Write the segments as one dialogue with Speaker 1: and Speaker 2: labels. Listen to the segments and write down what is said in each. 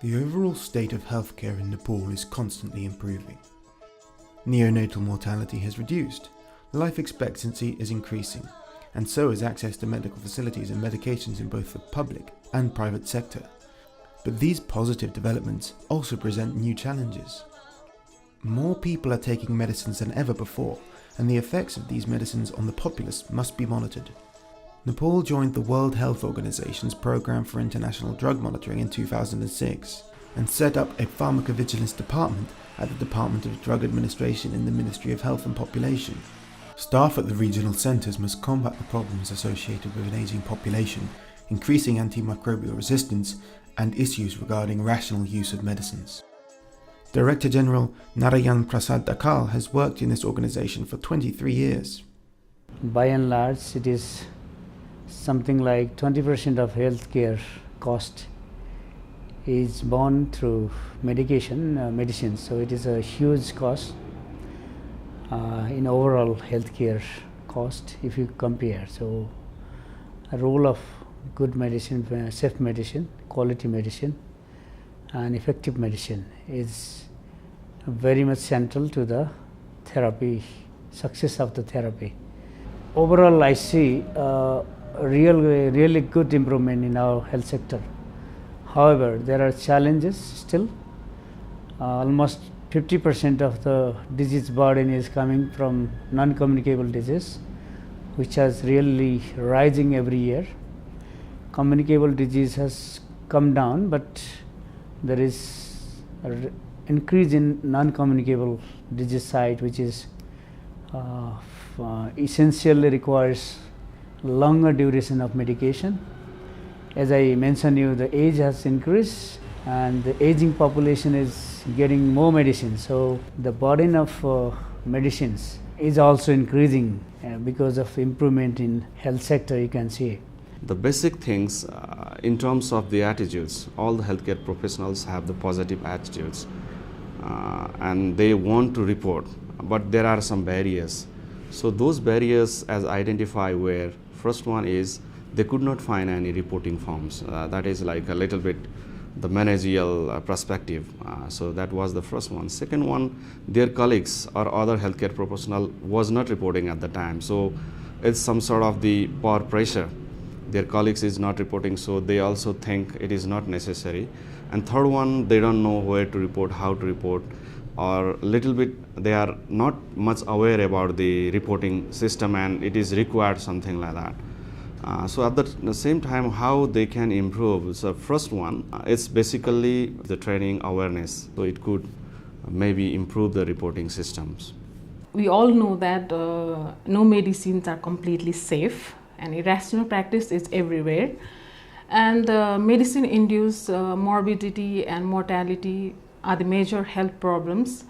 Speaker 1: The overall state of healthcare in Nepal is constantly improving. Neonatal mortality has reduced, life expectancy is increasing, and so is access to medical facilities and medications in both the public and private sector. But these positive developments also present new challenges. More people are taking medicines than ever before, and the effects of these medicines on the populace must be monitored. Nepal joined the World Health Organization's Programme for International Drug Monitoring in 2006 and set up a pharmacovigilance department at the Department of Drug Administration in the Ministry of Health and Population. Staff at the regional centres must combat the problems associated with an ageing population, increasing antimicrobial resistance, and issues regarding rational use of medicines. Director General Narayan Prasad Dhakal has worked in this organisation for 23 years.
Speaker 2: By and large, it is something like 20% of healthcare cost is borne through medicines. So it is a huge cost in overall healthcare cost if you compare. So a role of good medicine, safe medicine, quality medicine and effective medicine is very much central to the therapy, success of the therapy. Overall, I see really good improvement in our health sector. However, there are challenges still. Almost 50% of the disease burden is coming from non-communicable disease, which has really rising every year. Communicable disease has come down, but there is an increase in non-communicable disease side, which is essentially requires longer duration of medication. As I mentioned you, the age has increased and the aging population is getting more medicine. So the burden of medicines is also increasing because of improvement in health sector, you can see.
Speaker 3: The basic things in terms of the attitudes, all the healthcare professionals have the positive attitudes and they want to report, but there are some barriers. So those barriers as identified were, first one is they could not find any reporting forms. That is like a little bit the managerial perspective. So that was the first one. Second one, their colleagues or other healthcare professional was not reporting at the time. So it's some sort of the power pressure. Their colleagues is not reporting, so they also think it is not necessary. And third one, they don't know where to report, how to report, or little bit they are not much aware about the reporting system and it is required something like that. So at the same time, how they can improve. So first one, it's basically the training awareness. So it could maybe improve the reporting systems.
Speaker 4: We all know that no medicines are completely safe and irrational practice is everywhere. And medicine-induced morbidity and mortality are the major health problems.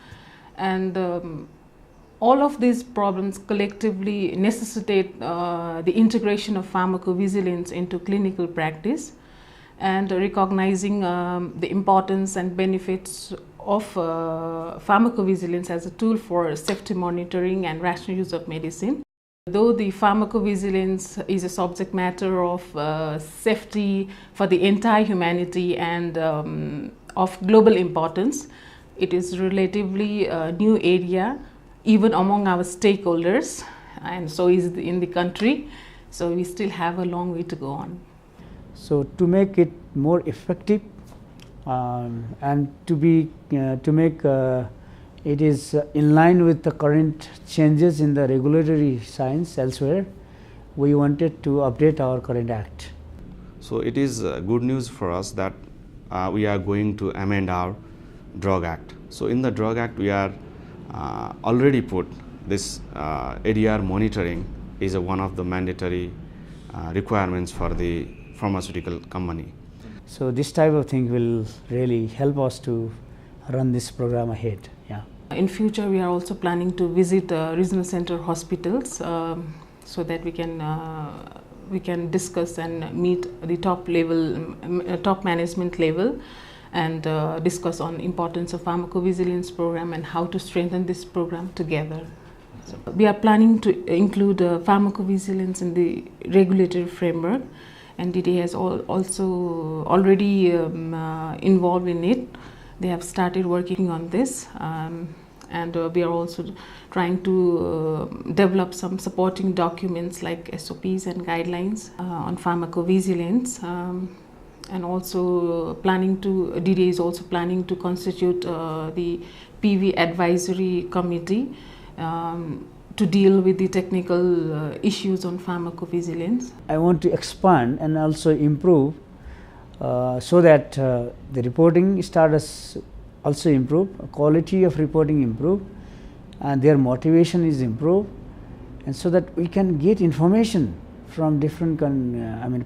Speaker 4: And all of these problems collectively necessitate the integration of pharmacovigilance into clinical practice and recognizing the importance and benefits of pharmacovigilance as a tool for safety monitoring and rational use of medicine. Though the pharmacovigilance is a subject matter of safety for the entire humanity and of global importance, it is relatively a new area even among our stakeholders, and so is in the country. So we still have a long way to go on.
Speaker 2: So to make it more effective and to make it is in line with the current changes in the regulatory science elsewhere, we wanted to update our current act.
Speaker 3: So it is good news for us that we are going to amend our Drug Act. So in the Drug Act, we are already put this ADR monitoring is one of the mandatory requirements for the pharmaceutical company.
Speaker 2: So this type of thing will really help us to run this program ahead. Yeah.
Speaker 4: In future, we are also planning to visit regional center hospitals so that we can discuss and meet the top management level and discuss on importance of pharmacovigilance program and how to strengthen this program together. So we are planning to include pharmacovigilance in the regulatory framework and DDA has also already involved in it. They have started working on this, and we are also trying to develop some supporting documents like SOPs and guidelines on pharmacovigilance, and also DDA is also planning to constitute the PV advisory committee to deal with the technical issues on pharmacovigilance.
Speaker 2: I want to expand and also improve so that the reporting status also improve, quality of reporting improve, and their motivation is improved, and so that we can get information from different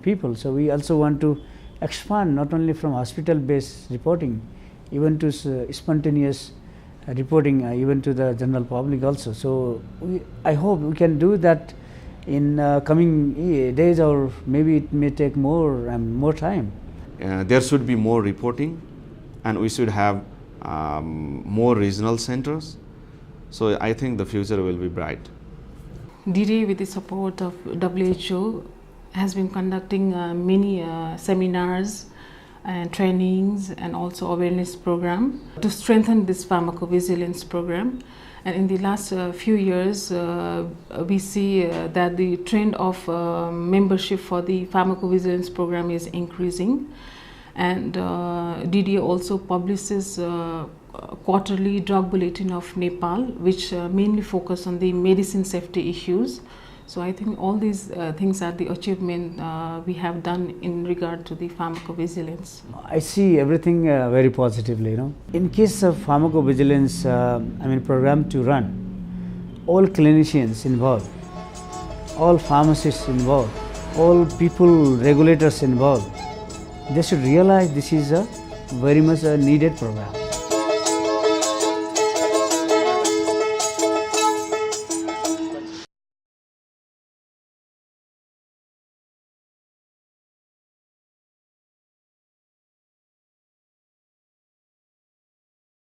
Speaker 2: people. So we also want to expand not only from hospital based reporting, even to spontaneous reporting, even to the general public also. So I hope we can do that in coming days, or maybe it may take more time.
Speaker 3: There should be more reporting, and we should have more regional centers. So I think the future will be bright.
Speaker 4: DDA, with the support of WHO, has been conducting many seminars and trainings and also awareness program to strengthen this pharmacovigilance program. And in the last few years, we see that the trend of membership for the pharmacovigilance program is increasing. And DDA also publishes quarterly drug bulletin of Nepal, which mainly focus on the medicine safety issues. So I think all these things are the achievement we have done in regard to the pharmacovigilance.
Speaker 2: I see everything very positively. In case of pharmacovigilance, program to run, all clinicians involved, all pharmacists involved, all people, regulators involved, they should realize this is a very much a needed program.